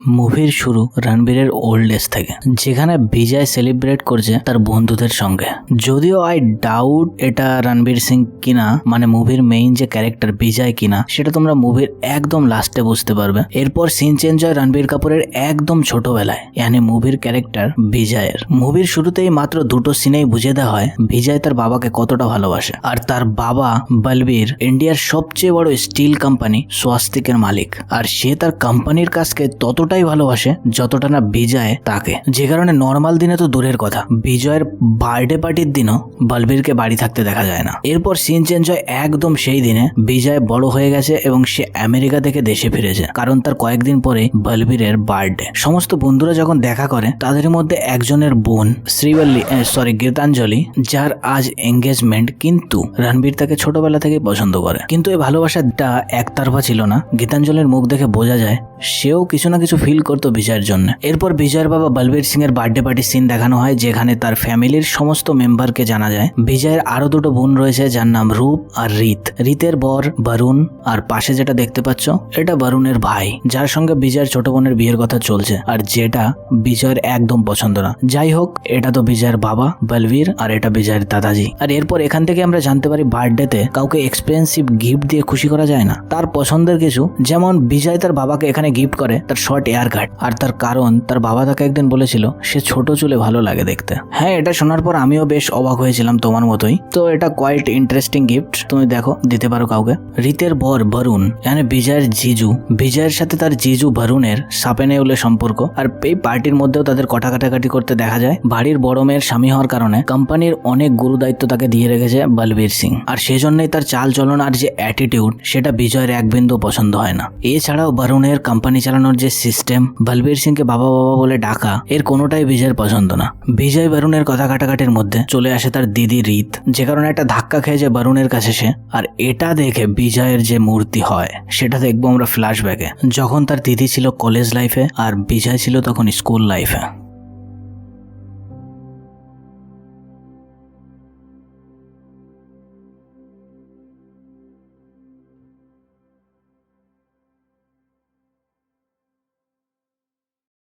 মুভির শুরু রণবীরের old age থেকে, যেখানে বিজয় সেলিব্রেট করছে তার বন্ধুদের সঙ্গে। যদিও আই ডাউট এটা রণবীর সিং কিনা, মানে মুভির মেইন যে ক্যারেক্টার বিজয় কিনা, সেটা তোমরা মুভির একদম লাস্টে বুঝতে পারবে। এরপর সিন চেঞ্জ হয় রণবীর কাপুরের একদম ছোটবেলায়, মানে মুভির ক্যারেক্টার বিজয়ের। মুভির শুরুতেই মাত্র দুটো সিনেই বুঝে দেওয়া হয় বিজয় তার বাবাকে কতটা ভালোবাসে। আর তার বাবা বলবীর ইন্ডিয়ার সবচেয়ে বড় স্টিল কোম্পানি স্বাস্তিকের মালিক, আর সে তার কোম্পানির কাজকে ততটাই ভালোবাসে যতটা না বিজয় তাকে। যে কারণে নর্মাল দিনে তো দূরের কথা, বিজয়ের বার্থডে পার্টির দিনও বলবীরকে বাড়ি থাকতে দেখা যায় না। এরপর সিন চেঞ্জ হয় একদম সেই দিনে বিজয় বড় হয়ে গেছে এবং সে আমেরিকা থেকে দেশে ফিরেছে, কারণ তার কয়েকদিন পরে বলবীরের বার্থডে। সমস্ত বন্ধুরা যখন দেখা করে, তাদের মধ্যে একজনের বোন গীতাঞ্জলি, যার আজ এঙ্গেজমেন্ট, কিন্তু রণবীর তাকে ছোটবেলা থেকে পছন্দ করে। কিন্তু এই ভালোবাসাটা একতরফা ছিল না। গীতাঞ্জলির মুখ দেখে বোঝা যায় সেও কিছু না কিছু ফিল করতো বিজয়ের জন্য। এরপর বিজয়ের বাবা বলবীর সিং এর বার্থডে পার্টির সিন দেখানো হয়, যেখানে তার ফ্যামিলির সমস্ত মেম্বারকে জানা যায়। বিজয়ের আরো দুটো বোন রয়েছে, যার নাম রূপ আর রিত। রিতের বর বরুণ, আর পাশে যেটা দেখতে পাচ্ছ এটা বরুণের ভাই, যার সঙ্গে বিজয়ের ছোট বোনের বিয়ের কথা চলছে, আর যেটা বিজয়ের একদম পছন্দ না। যাই হোক, এটা তো বিজয়ের বাবা বলবীর, আর এটা বিজয়ের দাদাজি। আর এরপর এখান থেকে আমরা জানতে পারি বার্থডেতে কাউকে এক্সপেন্সিভ গিফট দিয়ে খুশি করা যায় না। তার পছন্দের কিছু, যেমন বিজয় তার বাবাকে এখানে গিফট করে তার শর্ট এয়ার কাট, আর তার কারণ তার বাবা তাকে একদিন বলেছিল সে ছোট চুলে ভালো লাগে দেখতে। হ্যাঁ, এটা শোনার পর আমিও বেশ অবাক হয়েছিলাম তোমার মতোই। তো এটা কোয়াইট ইন্টারেস্টিং গিফট, তুমি দেখো দিতে পারো কাউকে। রিতের বর বরুণ, মানে বিজয়ের জিজু, বিজয়ের সাথে তার জিজু বরুণের সাপে নেউলে সম্পর্ক, আর এই পার্টির মধ্যেও তাদের কাটাকাটি করতে দেখা যায়। বাড়ির বড় মেয়ের স্বামী হওয়ার কারণে কোম্পানির অনেক গুরু দায়িত্ব তাকে দিয়ে রেখেছে বলবীর সিং, আর সেজন্যই তার চাল চলন আর যে অ্যাটিটিউড, সেটা বিজয়ের এক বিন্দু পছন্দ হয় না। এছাড়াও বরুণের কোম্পানি চালানোর যে সিস্টেম, বলবীর সিংকে বাবা বাবা বলে ডাকা, এর কোনোটাই বিজয়ের পছন্দ না। বিজয় বরুণের কথা কাটাকাটির মধ্যে চলে আসে তার দিদি রিত, যে কারণে একটা ধাক্কা খেয়ে যায় বরুণের কাছে সে। আর এটা দেখে বিজয়ের যে মূর্তি হয় সেটা দেখবো আমরা ফ্ল্যাশব্যাকে, যখন তার দিদি ছিল কলেজ লাইফে আর বিজয় ছিল তখন স্কুল লাইফে।